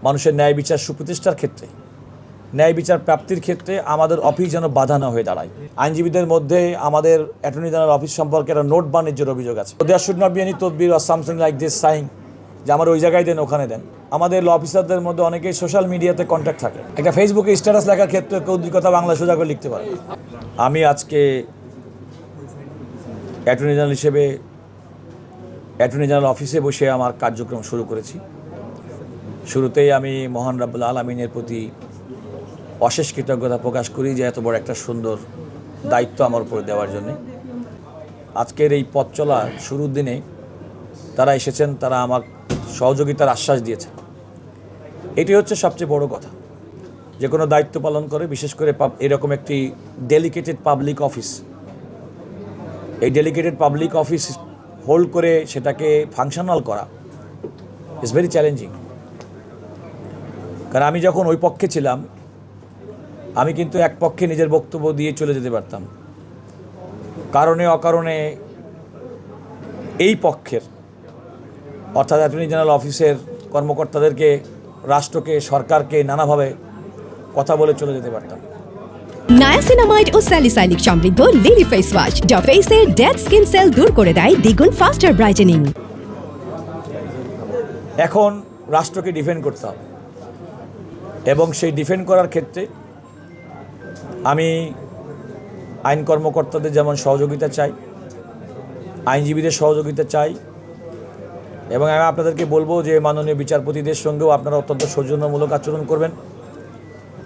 মানুষের ন্যায় বিচার সুপ্রতিষ্ঠার ক্ষেত্রে, ন্যায় বিচার প্রাপ্তির ক্ষেত্রে আমাদের অফিস যেন বাধা না হয়ে দাঁড়ায়। আইনজীবীদের মধ্যে আমাদের অ্যাটর্নি জেনারেল অফিস সম্পর্কে একটা নোট বাণিজ্যের অভিযোগ আছে। There should not be any তদবির or something like this saying যে আমার ওই জায়গায় দেন, ওখানে দেন। আমাদের ল অফিসারদের মধ্যে অনেকেই সোশ্যাল মিডিয়াতে কন্ট্যাক্ট থাকে। একটা ফেসবুকে স্ট্যাটাস লেখার ক্ষেত্রে কেউ দুই কথা বাংলা সোজা করে লিখতে পারে। আমি আজকে অ্যাটর্নি জেনারেল হিসেবে অ্যাটর্নি জেনারেল অফিসে বসে আমার কার্যক্রম শুরু করেছি। শুরুতেই আমি মহান রাব্বুল আলামিনের প্রতি অশেষ কৃতজ্ঞতা প্রকাশ করি যে এত বড় একটা সুন্দর দায়িত্ব আমার উপরে দেওয়ার জন্যে। আজকের এই পথ চলার শুরুর দিনে তারা এসেছেন, তারা আমার সহযোগিতার আশ্বাস দিয়েছে। এটি হচ্ছে সবচেয়ে বড় কথা। যে কোনো দায়িত্ব পালন করে, বিশেষ করে এরকম একটি ডেলিকেটেড পাবলিক অফিস, এই ডেলিকেটেড পাবলিক অফিস হোল্ড করে সেটাকে ফাংশনাল করা ইজ ভেরি চ্যালেঞ্জিং। কারণ আমি যখন ওই পক্ষে ছিলাম, আমি কিন্তু এক পক্ষে নিজের বক্তব্য দিয়ে চলে যেতে পারতাম। কারণে অকারণে এই পক্ষের অর্থাৎ অ্যাটর্নি জেনারেল অফিসের কর্মকর্তাদেরকে, রাষ্ট্রকে, সরকারকে নানাভাবে কথা বলে চলে যেতে পারতাম। নায়াসিনামাইড ও স্যালিসাইলিক সমৃদ্ধ লিলি ফেস ওয়াশ যা ফেসের ডেড স্কিন সেল দূর করে দেয় দ্বিগুণ ফাস্টার ব্রাইটেনিং। এখন রাষ্ট্রকে ডিফেন্ড করতে হবে এবং সেই ডিফেন্ড করার ক্ষেত্রে আমি আইন কর্মকর্তাদের যেমন সহযোগিতা চাই, আইনজীবীদের সহযোগিতা চাই, এবং আমি আপনাদেরকে বলবো যে মাননীয় বিচারপতিদের সঙ্গেও আপনারা অত্যন্ত সৌজন্যমূলক আচরণ করবেন।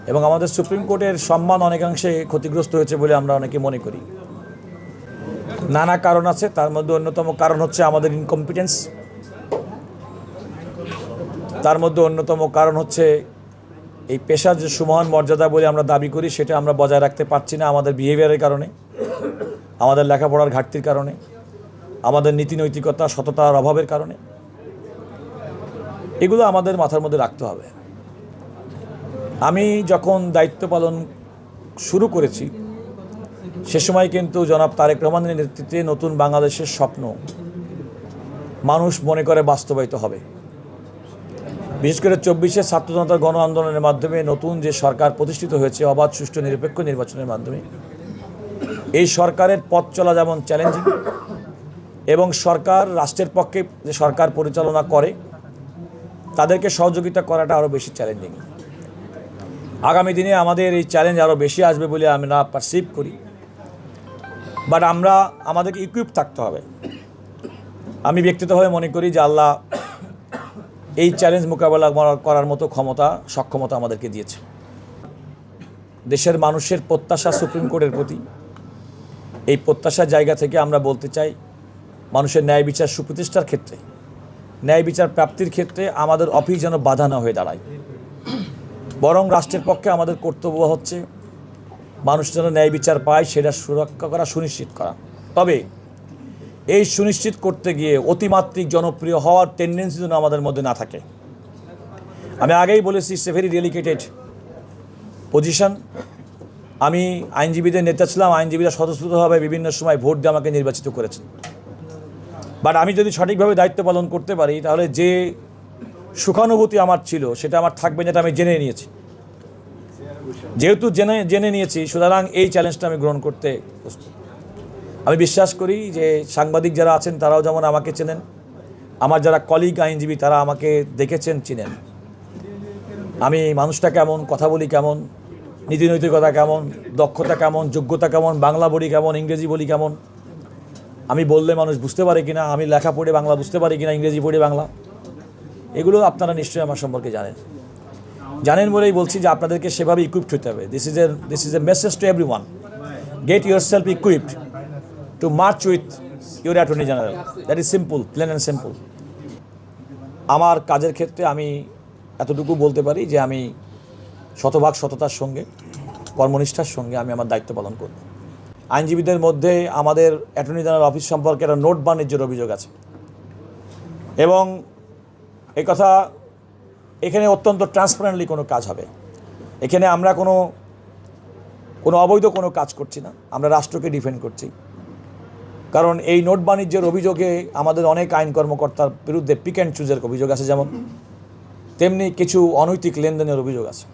এবং আমাদের সুপ্রিম কোর্টের সম্মান অনেকাংশে ক্ষতিগ্রস্ত হয়েছে বলে আমরা অনেকে মনে করি। নানা কারণ আছে, তার মধ্যে অন্যতম কারণ হচ্ছে আমাদের ইনকম্পিটেন্স। তার মধ্যে অন্যতম কারণ হচ্ছে এই পেশার যে সুমহান মর্যাদা বলে আমরা দাবি করি, সেটা আমরা বজায় রাখতে পারছি না আমাদের বিহেভিয়ারের কারণে, আমাদের লেখাপড়ার ঘাটতির কারণে, আমাদের নীতি নৈতিকতা সততার অভাবের কারণে। এগুলো আমাদের মাথার মধ্যে রাখতে হবে। আমি যখন দায়িত্ব পালন শুরু করেছি সে সময় কিন্তু জনাব তারেক রহমানের নেতৃত্বে নতুন বাংলাদেশের স্বপ্ন মানুষ মনে করে বাস্তবায়িত হবে। বিশেষ করে 24শে ছাত্র জনতার গণ আন্দোলনের মাধ্যমে নতুন যে সরকার প্রতিষ্ঠিত হয়েছে অবাধ, সুষ্ঠু, নিরপেক্ষ নির্বাচনের মাধ্যমে, এই সরকারের পথ চলা যেমন চ্যালেঞ্জিং, এবং সরকার, রাষ্ট্রের পক্ষে যে সরকার পরিচালনা করে তাদেরকে সহযোগিতা করাটা আরও বেশি চ্যালেঞ্জিং। আগামী দিনে আমাদের এই চ্যালেঞ্জ আরও বেশি আসবে বলে আমরা পারসিভ করি, বাট আমাদেরকে ইকুইপ থাকতে হবে। আমি ব্যক্তিগতভাবে মনে করি যে আল্লাহ এই চ্যালেঞ্জ মোকাবেলা করার মতো সক্ষমতা আমাদেরকে দিয়েছে। দেশের মানুষের প্রত্যাশা সুপ্রিম কোর্টের প্রতি, এই প্রত্যাশার জায়গা থেকে আমরা বলতে চাই মানুষের ন্যায় বিচার সুপ্রতিষ্ঠার ক্ষেত্রে, ন্যায় বিচার প্রাপ্তির ক্ষেত্রে আমাদের অফিস যেন বাধা না হয়ে দাঁড়ায়। বরং রাষ্ট্রের পক্ষে আমাদের কর্তব্য হচ্ছে মানুষ যেন ন্যায় বিচার পায় সেটা সুরক্ষা করা, সুনিশ্চিত করা। তবে এই সুনিশ্চিত করতে গিয়ে অতিমাত্রিক জনপ্রিয় হওয়ার টেন্ডেন্সি যেন আমাদের মধ্যে না থাকে। আমি আগেই বলেছি, ইটস এ ভেরি ডেলিকেটেড পজিশন। আমি আইনজীবীদের নেতা ছিলাম, আইনজীবীরা স্বতঃস্ফূর্তভাবে বিভিন্ন সময় ভোট দিয়ে আমাকে নির্বাচিত করেছেন। বাট আমি যদি সঠিকভাবে দায়িত্ব পালন করতে পারি তাহলে যে সুখানুভূতি আমার ছিল সেটা আমার থাকবে, যেটা আমি জেনে নিয়েছি। যেহেতু জেনে নিয়েছি, সুতরাং এই চ্যালেঞ্জটা আমি গ্রহণ করতে প্রস্তুত। আমি বিশ্বাস করি যে সাংবাদিক যারা আছেন তারাও যেমন আমাকে চেনেন, আমার যারা কলিগ আইনজীবী তারা আমাকে দেখেছেন, চিনেন। আমি মানুষটা কেমন, কথা বলি কেমন, নীতি নৈতিকতা কেমন, দক্ষতা কেমন, যোগ্যতা কেমন, বাংলা বলি কেমন, ইংরেজি বলি কেমন, আমি বললে মানুষ বুঝতে পারে কিনা, আমি লেখা পড়ে বাংলা বুঝতে পারি কিনা, ইংরেজি পড়ে বাংলা, এগুলো আপনারা নিশ্চয়ই আমার সম্পর্কে জানেন বলেই বলছি যে আপনাদেরকে সেভাবে ইকুইপড হতে হবে। This is a message to everyone, get yourself equipped to march with your attorney general. That is simple, plain and simple. আমার কাজের ক্ষেত্রে আমি এতটুকু বলতে পারি যে আমি শতভাগ সততার সঙ্গে, কর্মনিষ্ঠার সঙ্গে আমি আমার দায়িত্ব পালন করব। আইনজীবীদের মধ্যে আমাদের অ্যাটর্নি জেনারেল অফিস সম্পর্কে একটা নোট বাণিজ্যের অভিযোগ আছে, এবং এই কথা এখানে অত্যন্ত ট্রান্সপারেন্টলি কোনো কাজ হবে। এখানে আমরা কোনো অবৈধ কোনো কাজ করছি না, আমরা রাষ্ট্রকে ডিফেন্ড করছি। কারণ এই নোট বাণিজ্যের অভিযোগে আমাদের অনেক আইন কর্মকর্তার বিরুদ্ধে পিক অ্যান্ড চুজের অভিযোগ আছে। যেমন তেমনি কিছু অনৈতিক লেনদেনের অভিযোগ আছে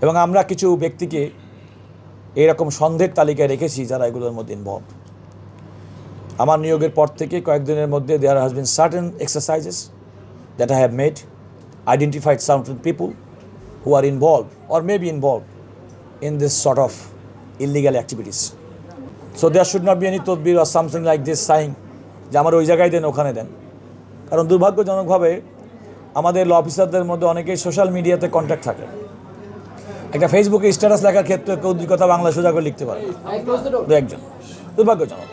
এবং আমরা কিছু ব্যক্তিকে এরকম সন্দেহের তালিকায় রেখেছি যারা এগুলোর মধ্যে ইনভলভ। আমার নিয়োগের পর থেকে কয়েকদিনের মধ্যে there has been certain exercises that I have made, identified certain people who are involve or may be involve in this sort of illegal activities. So there should not be any tadbir or something like this saying যে আমার ওই জায়গায় দেন ওখানে দেন, কারণ দুর্ভাগ্যজনকভাবে আমাদের ল অফিসারদের মধ্যে অনেকেই সোশ্যাল মিডিয়াতে কন্ট্যাক্ট থাকে। একটা ফেসবুকে স্ট্যাটাস লেখার ক্ষেত্রে কেউ দুই কথা বাংলা সোজা করে লিখতে পারে দু একজন, দুর্ভাগ্যজনক।